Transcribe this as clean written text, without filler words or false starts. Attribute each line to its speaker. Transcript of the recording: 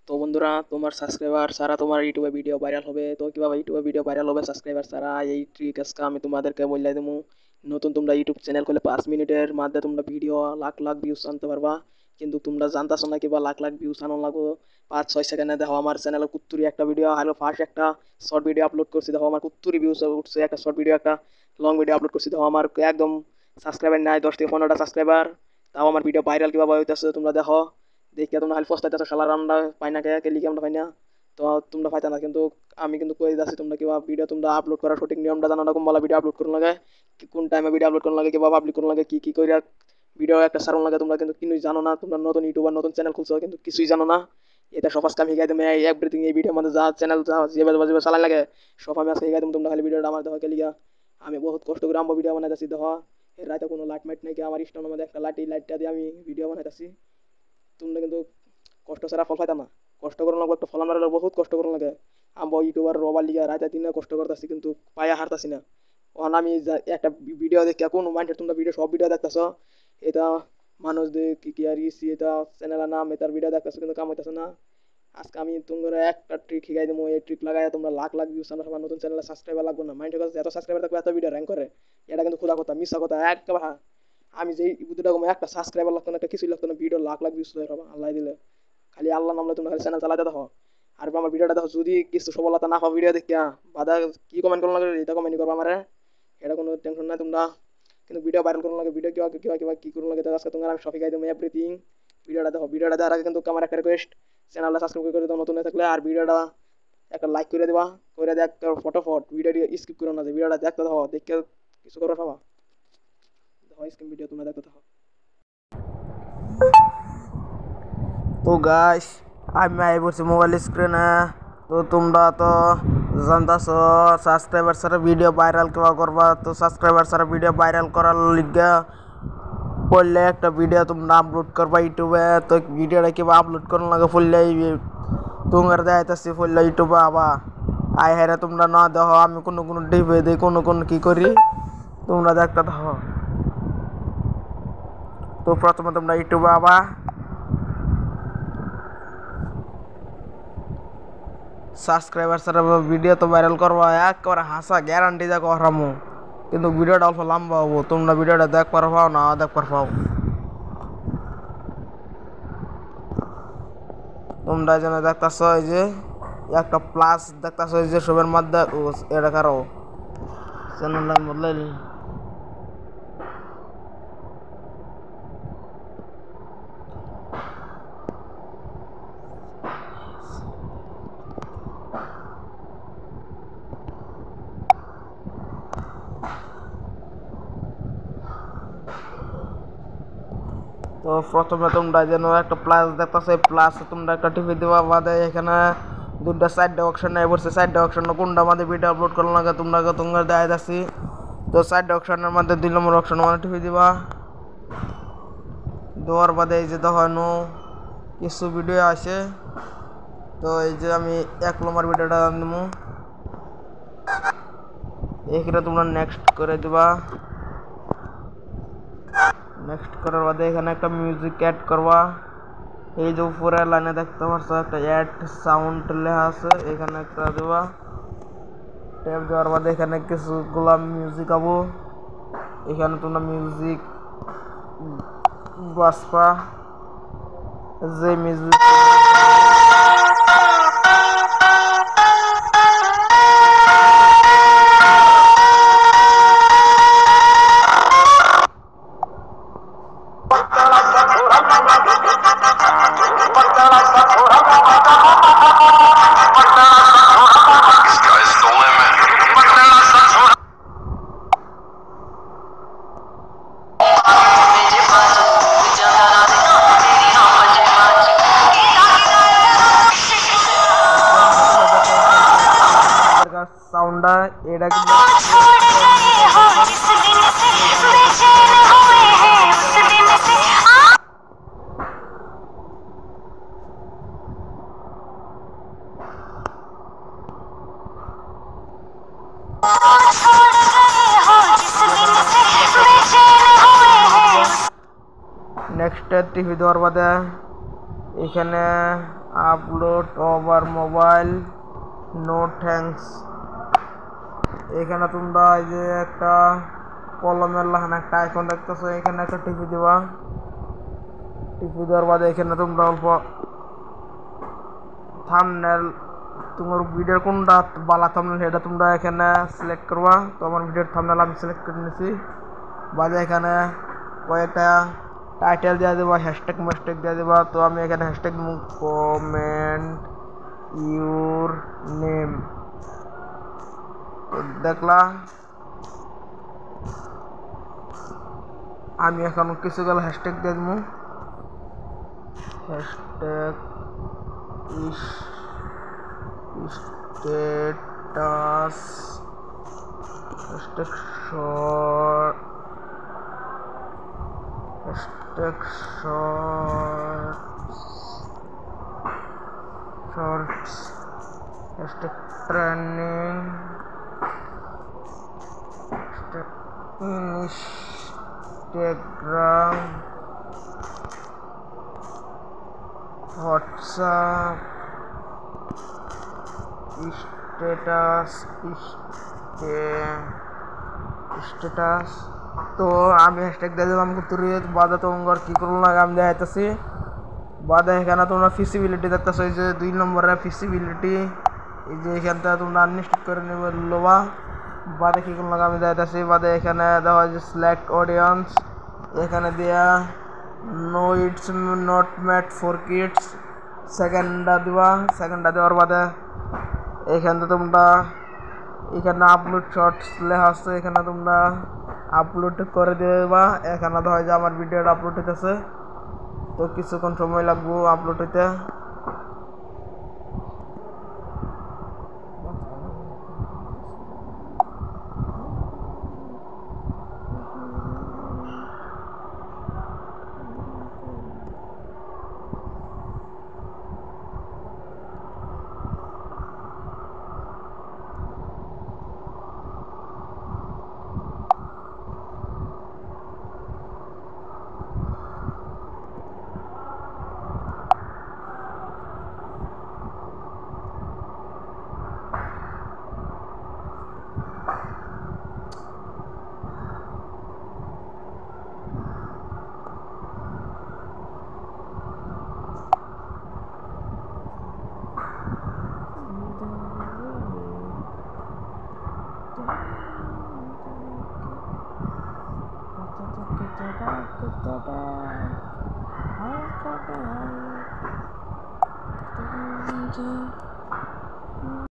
Speaker 1: তো বন্ধুরা, তোমার সাবস্ক্রাইবার ছাড়া তোমার ইউটিউবে ভিডিও ভাইরাল হবে? তো কিভাবে ইউটিউবে ভিডিও ভাইরাল হবে সাবস্ক্রাইবার ছাড়া, এই ট্রিক আজকে আমি তোমাদেরকে বলে দেবো। নতুন তোমরা ইউটিউব চ্যানেল খুলে 5 মিনিটের মধ্যে তোমরা ভিডিও লাখ লাখ ভিউজ আনতে পারবা। কিন্তু তোমরা জানতাছো না কিবা লাখ লাখ ভিউজ আনো লাগো। 5-6 সেকেন্ডে দেখো আমার চ্যানেলে কুত্তুরি একটা ভিডিও হলো, ফার্স্ট একটা শর্ট ভিডিও আপলোড করছি, দেখো আমার কুত্তুরি ভিউজ উঠছে। একটা শর্ট ভিডিও, একটা লং ভিডিও আপলোড করছি, দেখো আমার একদম সাবস্ক্রাইবার নাই, 10 থেকে 15টা সাবস্ক্রাইবার। তাও আমার ভিডিও ভাইরাল কিভাবে হইতেছে তোমরা দেখো। দেখে তোমরা খালি পস্তাইতেছো, শালার আমরা পাই না, কে লিখে আমরা পাই না। তো তোমরা পাইতা না, কিন্তু আমি কিন্তু কই যাচ্ছি তোমরা কিবা ভিডিও তোমরা আপলোড করার সঠিক নিয়মটা জানো না। কোনবেলা ভিডিও আপলোড করুন লাগে, কোন টাইমে ভিডিও আপলোড করুন লাগে, কিবা পাবলিক করুন লাগে, কি কি কইরা ভিডিও একটা সারুন লাগে, তোমরা কিন্তু কিছুই জানো না। তোমরা নতুন ইউটিউবার, নতুন চ্যানেল খুলছো, কিন্তু কিছুই জানো না। এটা সব আজকে আমি শিখাই দেবো, এভরিথিং এই ভিডিওর মধ্যে যা চ্যানেল যা যেভাবে যেভাবে চালাই লাগে সব আমি আজকে শিখাই দেবো। তোমরা খালি ভিডিওটা আমার দেখো লিগা। আমি বহুত কষ্ট করে আমার ভিডিও বানাইতেছি, দেখো এর রাতে কোনো লাইট মাইট নাকি, আমার স্টোনের মধ্যে একটা লাইটটা দিয়ে আমি ভিডিও বানাইতেছি। তোমরা কিন্তু কষ্ট ছাড়া ফল পাইতাম না। কষ্ট করার লাগবে, একটা ফল আমার বহুত কষ্ট করার লাগে। আমি ইউটিউবার রবার লিগা রাতে দিনে কষ্ট করতেছি, কিন্তু পায়া হারতাছি না। ওখানে আমি একটা ভিডিও দেখি, কোন মাইন্ডে তোমরা ভিডিও সব ভিডিও দেখতেছ, এটা মানুষ দেখ কি কি আর ইসি, এটা চ্যানেলের নাম, এটার ভিডিও দেখতেছ, কিন্তু কাম হইতেছে না। আজকে আমি তোমরা একটা ট্রিক শিখাই দেবো, এই ট্রিক লাগাই তোমরা লাখ লাখ ভিউজ আনো। সবার নতুন চ্যানেলে সাবস্ক্রাইবার লাগবে না, মাইন্ড এত সাবস্ক্রাইবার থাকবে এত ভিডিও র্যাঙ্ক করে। এটা কিন্তু খোদা কথা, মিশা কথা একেবারে। আমি যেই বুদ্ধিটা কমে, একটা সাবস্ক্রাইবার লাগতো না, একটা কিছুই লাগতো না, ভিডিও লাখ লাখ ভিউজ হয়ে যাবে আল্লাহ দিলে। খালি আল্লাহ নামলে তোমরা খালি চ্যানেল চালাতে দেখো। আর আমার ভিডিওটা দেখো, যদি কিছু সফলতা না পাও ভিডিও দেখিয়া, বাধা কি কমেন্ট করো লাগে, এটা কমেন্ট করবো আমার। এটা কোনো টেনশন নাই তোমরা। কিন্তু ভিডিও ভাইরাল করুন লাগে, ভিডিও কিবা কিবা কিবা কি করুন লাগে, আজকে তোমরা আমি সব শিখাই দেবো এভরিথিং। ভিডিওটা দেখো, ভিডিওটা দেখার আগে কিন্তু আমার একটা রিকোয়েস্ট, চ্যানেলটা সাবস্ক্রাইব করে দাও নতুন হয়ে থাকলে, আর ভিডিওটা একটা লাইক করে দেবা, করে দেখ ফটোফট ভিডিওটি স্কিপ করো না, যে ভিডিওটা দেখতে দেখো, দেখে কিছু করো সবা। দেখো স্কিপ ভিডিও তোমরা দেখতে থাকো।
Speaker 2: তো গাইস, আমি আই বলছি মোবাইল স্ক্রিনে। তো তোমরা তো জানতাছ সাবস্ক্রাইবার ছাড়া ভিডিও ভাইরাল কেবা করবা। তো সাবস্ক্রাইবার ছাড়া ভিডিও ভাইরাল করার লিগে পড়লে একটা ভিডিও তোমরা আপলোড করবা ইউটিউবে। তো ভিডিওটা কিবা আপলোড করার লাগে পড়লে তোমার দেখাইতেছি, পড়লে ইউটিউবে আবার আই হারে তোমরা না দেখো, আমি কোনো কোনো টিপে দিই, কোনো কোনো কি করি তোমরা দেখতে দেখো। তো প্রথমে তোমরা ইউটিউবে আবার সাবস্ক্রাইবার ছাড়া ভিডিও তো ভাইরাল করবো একেবারে হাসা গ্যারান্টি দেখো হরামো। কিন্তু ভিডিওটা অল্প লম্বা হবো, তোমরা ভিডিওটা দেখবার পাও না দেখবার পাও। তোমরা যেন দেখতেছ এই যে একটা প্লাস দেখতেছ, এই যে সবের মধ্যে এটা কারো চ্যানেল বদলাইলি। তো প্রথমে তোমরা যেন একটা প্লাস দেখতেছ, এই প্লাস তোমরা একটা টিপে দেওয়া বাদে এখানে দুটা সাইডে অপশন নাই পড়ছে। সাইডে অপশন কোনটা মধ্যে ভিডিও আপলোড করার লাগে তোমরা দেখাই যাচ্ছি। তো সাইডে অপশনের মধ্যে 2 নম্বর অপশন মানে টিপে দিবা। দেওয়ার বাদে এই যে দেখানো কিছু ভিডিও আছে। তো এই যে আমি 1 নম্বর ভিডিওটা দেবো, এখানে তোমরা নেক্সট করে দিবা। নেক্সট করার বাদে এখানে একটা মিউজিক অ্যাড করবা। এই যে উপরে লাইনে দেখতে পাচ্ছ একটা অ্যাড সাউন্ড লেখা আছে, এখানে একটা দেবা। ট্যাপ দেওয়ার বাদে এখানে কিছুগুলা মিউজিক আবো, এখানে তোমরা মিউজিক বাসপা, যে মিউজিক সাউন্ড এটা নেক্সট টিভি দেওয়ার বাদে এখানে upload over mobile, no thanks. এখানে তোমরা এই যে একটা কলমের লাহান একটা আইকন দেখতেছো, এখানে একটা টিপি দিবা। টিপি দেওয়ার বাদে এখানে তোমরা অল্প থাম্বনেল, তোমার ভিডিওর কোনটা বালা থাম্বনেল সেটা তোমরা এখানে সিলেক্ট করবা। তো আমার ভিডিওর থাম্বনেল আমি সিলেক্ট করে নিয়েছি। বাদে এখানে কয়েকটা টাইটেল দিয়ে দেবা, হ্যাশট্যাগ ম্যাশট্যাগ দিয়ে দেবা। তো আমি এখানে হ্যাশট্যাগ কমেন্ট ইউর নেম। তো দেখলা আমি এখন কিছু গেল হ্যাশট্যাগ দিয়ে দেবো। Hashtag status, hashtag short, hashtag shorts, hashtag trending, hashtag Instagram, WhatsApp status. তো আমি হ্যাশট্যাগ দিয়ে দিলাম তুই বাদে তোমার কি করলো না আমি দেখাইতেছি। বাদে এখানে তোমরা ফিসিবিলিটি দেখতেছো, এই যে 2 নম্বরের ফিসিবিলিটি, এই যে এখান থেকে তোমরা আনলিস্টেড করে নেবে লোবা। বাদে কি করলো আমি দেখাইতেছি। বাদে এখানে দেওয়া যে সিলেক্ট অডিয়েন্স, এখানে দিয়া no it's not made for kids সেকেন্ডটা দিবা। সেকেন্ডটা দেওয়ার বাদে এখানে তোমরা এখানে আপলোড শর্টস লেখা আছে, এখানে তোমরা আপলোড করে দেবা। এখানে তো হয় যে আমার ভিডিওটা আপলোড হইতেছে, তো কিছুক্ষণ সময় লাগবে আপলোড হইতে।